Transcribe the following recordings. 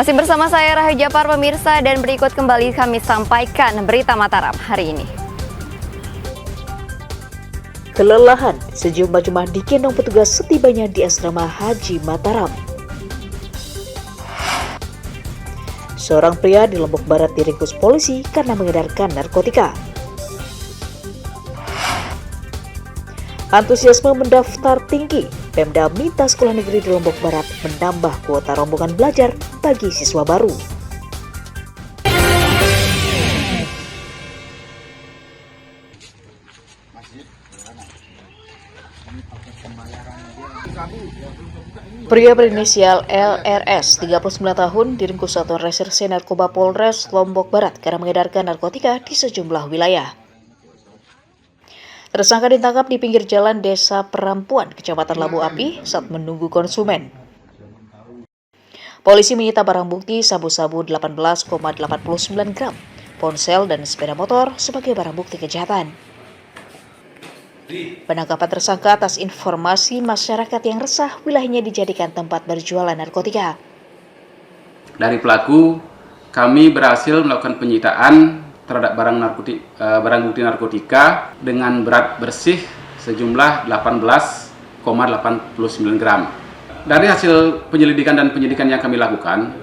Masih bersama saya Rahayu Japar pemirsa, dan berikut kembali kami sampaikan berita Mataram hari ini. Kelelahan, sejumlah jemaah digendong petugas setibanya di asrama Haji Mataram. Seorang pria di Lombok Barat diringkus polisi karena mengedarkan narkotika. Antusiasme mendaftar tinggi, Pemda minta sekolah negeri di Lombok Barat menambah kuota rombongan belajar bagi siswa baru. Pria berinisial LRS, 39 tahun, diringkus Satuan Reserse Narkoba Polres Lombok Barat karena mengedarkan narkotika di sejumlah wilayah. Tersangka ditangkap di pinggir jalan Desa Perampuan, Kecamatan Labu Api saat menunggu konsumen. Polisi menyita barang bukti sabu-sabu 18,89 gram, ponsel dan sepeda motor sebagai barang bukti kejahatan. Penangkapan tersangka atas informasi masyarakat yang resah wilayahnya dijadikan tempat berjualan narkotika. Dari pelaku, kami berhasil melakukan penyitaan terhadap barang bukti narkotika dengan berat bersih sejumlah 18,89 gram. Dari hasil penyelidikan dan penyidikan yang kami lakukan,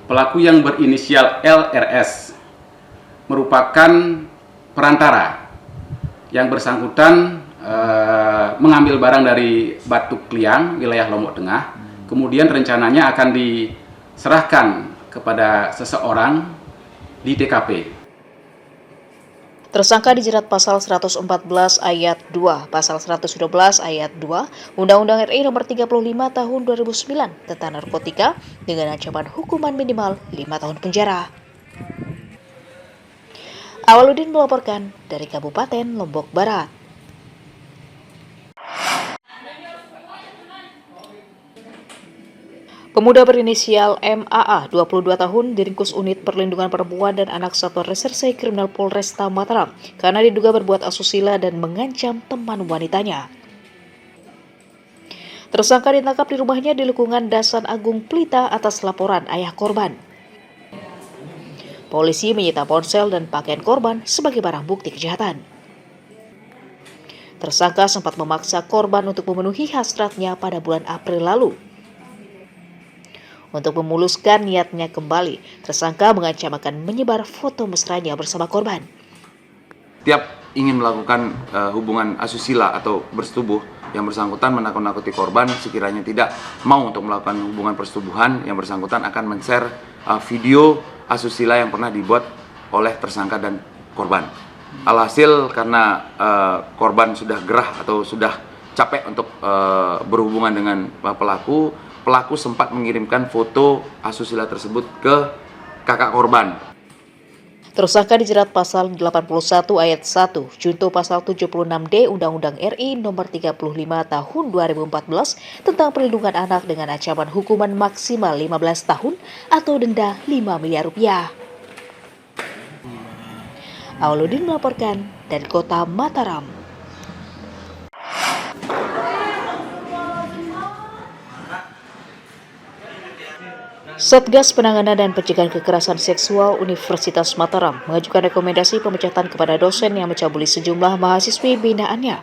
pelaku yang berinisial LRS merupakan perantara yang bersangkutan mengambil barang dari Batu Kliang, wilayah Lombok Tengah, kemudian rencananya akan diserahkan kepada seseorang di TKP. Tersangka dijerat pasal 114 ayat 2, pasal 112 ayat 2, Undang-Undang RI nomor 35 tahun 2009 tentang narkotika dengan ancaman hukuman minimal 5 tahun penjara. Awaludin melaporkan dari Kabupaten Lombok Barat. Pemuda berinisial MAA, 22 tahun, diringkus Unit Perlindungan Perempuan dan Anak Satuan Reserse Kriminal Polresta Mataram karena diduga berbuat asusila dan mengancam teman wanitanya. Tersangka ditangkap di rumahnya di lingkungan Dasan Agung Pelita atas laporan ayah korban. Polisi menyita ponsel dan pakaian korban sebagai barang bukti kejahatan. Tersangka sempat memaksa korban untuk memenuhi hasratnya pada bulan April lalu. Untuk memuluskan niatnya kembali, tersangka mengancam akan menyebar foto mesranya bersama korban. Tiap ingin melakukan hubungan asusila atau bersetubuh, yang bersangkutan menakut-nakuti korban sekiranya tidak mau untuk melakukan hubungan persetubuhan, yang bersangkutan akan men-share video asusila yang pernah dibuat oleh tersangka dan korban. Alhasil karena korban sudah gerah atau sudah capek untuk berhubungan dengan pelaku sempat mengirimkan foto asusila tersebut ke kakak korban. Tersangka dijerat pasal 81 ayat 1, junto pasal 76D Undang-Undang RI nomor 35 tahun 2014 tentang perlindungan anak dengan ancaman hukuman maksimal 15 tahun atau denda 5 miliar rupiah. Awaludin melaporkan dari Kota Mataram. Satgas Penanganan dan Pencegahan Kekerasan Seksual Universitas Mataram mengajukan rekomendasi pemecatan kepada dosen yang mencabuli sejumlah mahasiswi binaannya.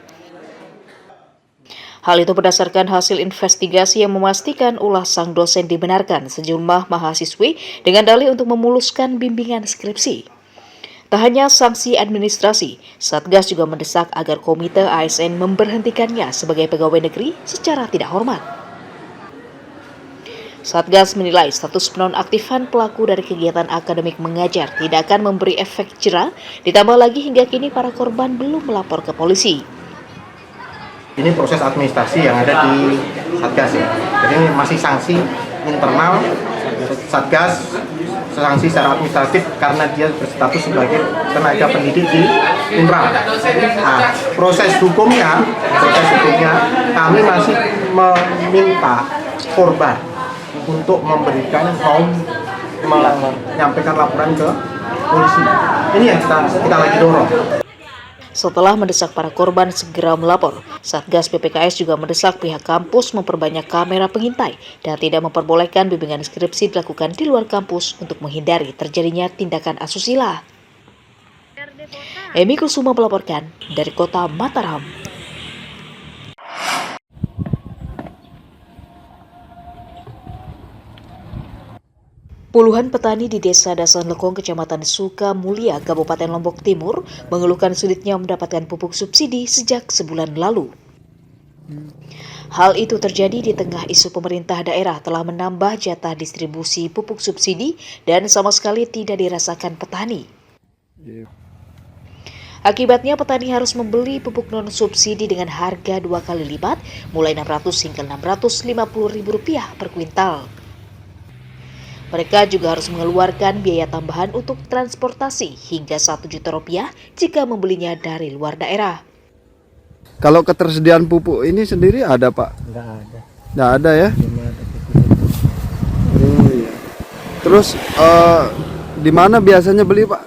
Hal itu berdasarkan hasil investigasi yang memastikan ulah sang dosen dibenarkan sejumlah mahasiswi dengan dalih untuk memuluskan bimbingan skripsi. Tak hanya sanksi administrasi, Satgas juga mendesak agar Komite ASN memberhentikannya sebagai pegawai negeri secara tidak hormat. Satgas menilai status penonaktifan pelaku dari kegiatan akademik mengajar tidak akan memberi efek jera, ditambah lagi hingga kini para korban belum melapor ke polisi. Ini proses administrasi yang ada di Satgas ya. Jadi masih sanksi internal Satgas, sanksi secara administratif karena dia berstatus sebagai tenaga pendidik di Unpra. Nah, proses hukumnya kami masih meminta korban untuk menyampaikan laporan ke polisi. Ini yang kita lagi dorong. Setelah mendesak para korban segera melapor, Satgas PPKS juga mendesak pihak kampus memperbanyak kamera pengintai dan tidak memperbolehkan bimbingan skripsi dilakukan di luar kampus untuk menghindari terjadinya tindakan asusila. Emi Kusuma melaporkan dari Kota Mataram. Puluhan petani di Desa Dasan Lekong, Kecamatan Sukamulia, Kabupaten Lombok Timur, mengeluhkan sulitnya mendapatkan pupuk subsidi sejak sebulan lalu. Hal itu terjadi di tengah isu pemerintah daerah telah menambah jatah distribusi pupuk subsidi dan sama sekali tidak dirasakan petani. Akibatnya petani harus membeli pupuk non-subsidi dengan harga 2 kali lipat, mulai Rp600 hingga Rp650.000 per kuintal. Mereka juga harus mengeluarkan biaya tambahan untuk transportasi hingga Rp1 juta jika membelinya dari luar daerah. Kalau ketersediaan pupuk ini sendiri ada, Pak? Nggak ada. Nggak ada ya? Belum ada pupuk. Oh iya. Terus di mana biasanya beli, Pak?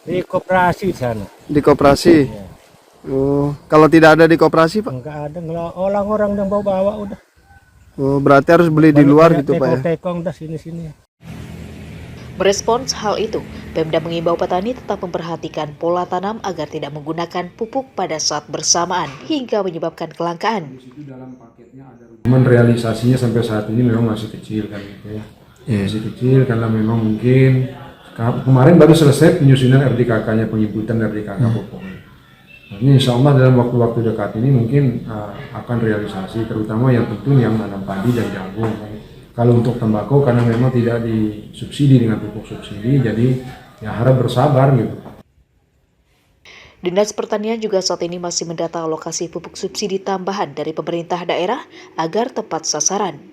Di koperasi sana. Di koperasi. Ya. Oh, kalau tidak ada di koperasi, Pak? Nggak ada. Orang-orang yang bawa-bawa udah. Oh, berarti harus beli di luar gitu, Pak ya? Tekong dah sini-sini. Merespons hal itu, Pemda mengimbau petani tetap memperhatikan pola tanam agar tidak menggunakan pupuk pada saat bersamaan hingga menyebabkan kelangkaan. Cuman realisasinya sampai saat ini memang masih kecil kan gitu ya. Masih kecil karena memang mungkin kemarin baru selesai penyusunan RDKK-nya, penginputan RDKK pupuknya. Ini insya Allah dalam waktu-waktu dekat ini mungkin akan realisasi, terutama yang tentu yang nanam padi dan jagung. Kalau untuk tembakau karena memang tidak disubsidi dengan pupuk subsidi, jadi ya harap bersabar gitu. Dinas Pertanian juga saat ini masih mendata alokasi pupuk subsidi tambahan dari pemerintah daerah agar tepat sasaran.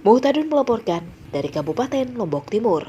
Muhtadun melaporkan dari Kabupaten Lombok Timur.